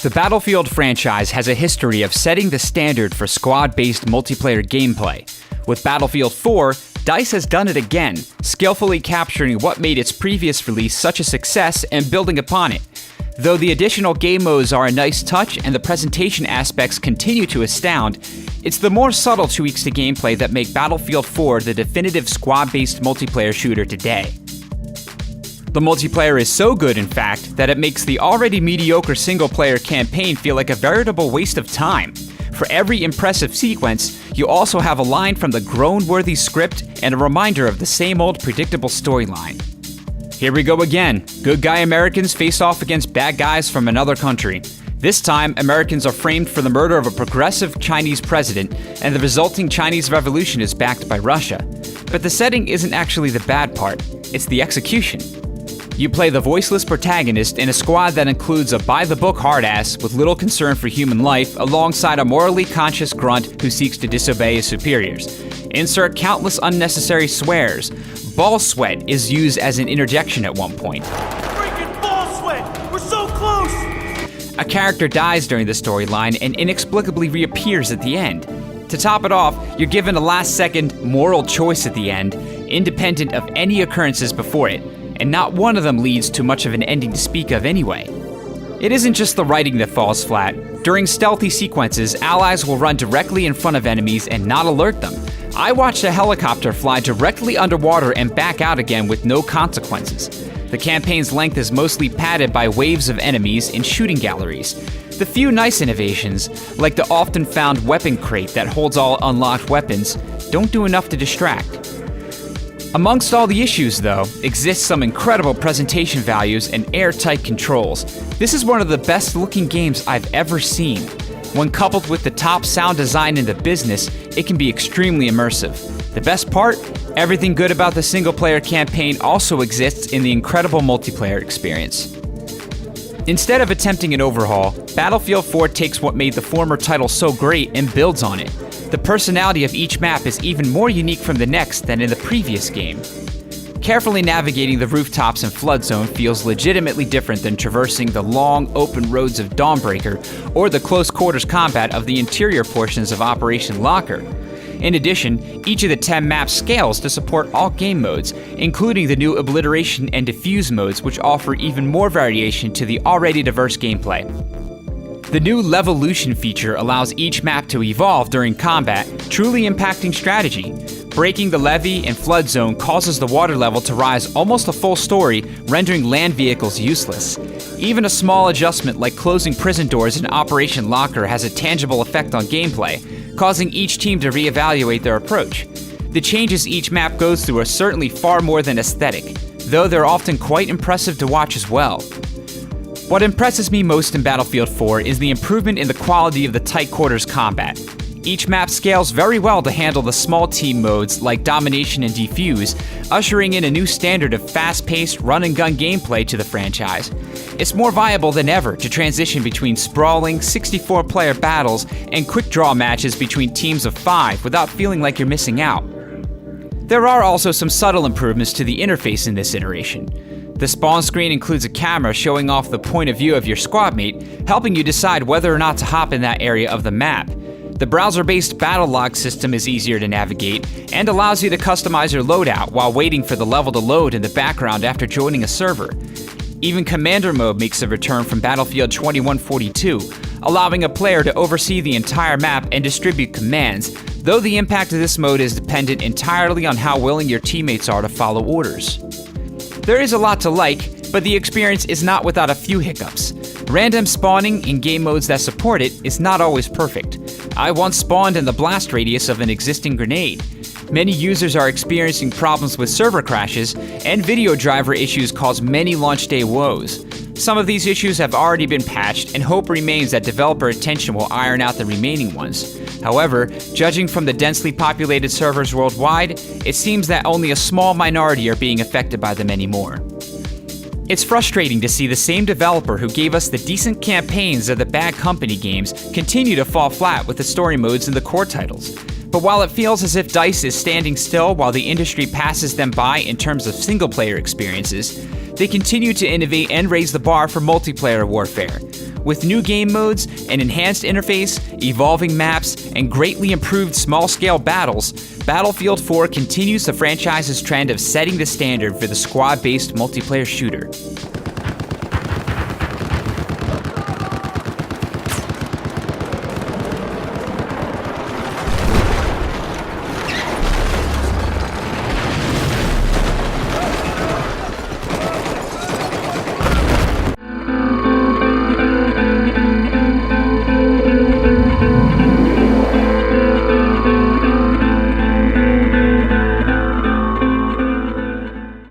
The Battlefield franchise has a history of setting the standard for squad-based multiplayer gameplay. With Battlefield 4, DICE has done it again, skillfully capturing what made its previous release such a success and building upon it. Though the additional game modes are a nice touch and the presentation aspects continue to astound, it's the more subtle tweaks to gameplay that make Battlefield 4 the definitive squad-based multiplayer shooter today. The multiplayer is so good, in fact, that it makes the already mediocre single-player campaign feel like a veritable waste of time. For every impressive sequence, you also have a line from the groan-worthy script and a reminder of the same old predictable storyline. Here we go again. Good guy Americans face off against bad guys from another country. This time, Americans are framed for the murder of a progressive Chinese president, and the resulting Chinese Revolution is backed by Russia. But the setting isn't actually the bad part, it's the execution. You play the voiceless protagonist in a squad that includes a by-the-book hardass with little concern for human life alongside a morally conscious grunt who seeks to disobey his superiors. Insert countless unnecessary swears. Ball sweat is used as an interjection at one point. Freaking ball sweat! We're so close! A character dies during the storyline and inexplicably reappears at the end. To top it off, you're given a last-second moral choice at the end, independent of any occurrences before it, and not one of them leads to much of an ending to speak of anyway. It isn't just the writing that falls flat. During stealthy sequences, allies will run directly in front of enemies and not alert them. I watched a helicopter fly directly underwater and back out again with no consequences. The campaign's length is mostly padded by waves of enemies in shooting galleries. The few nice innovations, like the often found weapon crate that holds all unlocked weapons, don't do enough to distract. Amongst all the issues, though, exists some incredible presentation values and airtight controls. This is one of the best-looking games I've ever seen. When coupled with the top sound design in the business, it can be extremely immersive. The best part? Everything good about the single-player campaign also exists in the incredible multiplayer experience. Instead of attempting an overhaul, Battlefield 4 takes what made the former title so great and builds on it. The personality of each map is even more unique from the next than in the previous game. Carefully navigating the rooftops and flood zone feels legitimately different than traversing the long, open roads of Dawnbreaker or the close quarters combat of the interior portions of Operation Locker. In addition, each of the 10 maps scales to support all game modes, including the new Obliteration and Diffuse modes, which offer even more variation to the already diverse gameplay. The new Levolution feature allows each map to evolve during combat, truly impacting strategy. Breaking the levee and flood zone causes the water level to rise almost a full story, rendering land vehicles useless. Even a small adjustment like closing prison doors in Operation Locker has a tangible effect on gameplay, causing each team to reevaluate their approach. The changes each map goes through are certainly far more than aesthetic, though they're often quite impressive to watch as well. What impresses me most in Battlefield 4 is the improvement in the quality of the tight quarters combat. Each map scales very well to handle the small team modes like Domination and Defuse, ushering in a new standard of fast-paced run-and-gun gameplay to the franchise. It's more viable than ever to transition between sprawling 64-player battles and quick-draw matches between teams of 5 without feeling like you're missing out. There are also some subtle improvements to the interface in this iteration. The spawn screen includes a camera showing off the point of view of your squadmate, helping you decide whether or not to hop in that area of the map. The browser-based battle log system is easier to navigate and allows you to customize your loadout while waiting for the level to load in the background after joining a server. Even Commander mode makes a return from Battlefield 2142, allowing a player to oversee the entire map and distribute commands, though the impact of this mode is dependent entirely on how willing your teammates are to follow orders. There is a lot to like, but the experience is not without a few hiccups. Random spawning in game modes that support it is not always perfect. I once spawned in the blast radius of an existing grenade. Many users are experiencing problems with server crashes, and video driver issues cause many launch day woes. Some of these issues have already been patched, and hope remains that developer attention will iron out the remaining ones. However, judging from the densely populated servers worldwide, it seems that only a small minority are being affected by them anymore. It's frustrating to see the same developer who gave us the decent campaigns of the Bad Company games continue to fall flat with the story modes in the core titles. But while it feels as if DICE is standing still while the industry passes them by in terms of single-player experiences, they continue to innovate and raise the bar for multiplayer warfare. With new game modes, an enhanced interface, evolving maps, and greatly improved small-scale battles, Battlefield 4 continues the franchise's trend of setting the standard for the squad-based multiplayer shooter.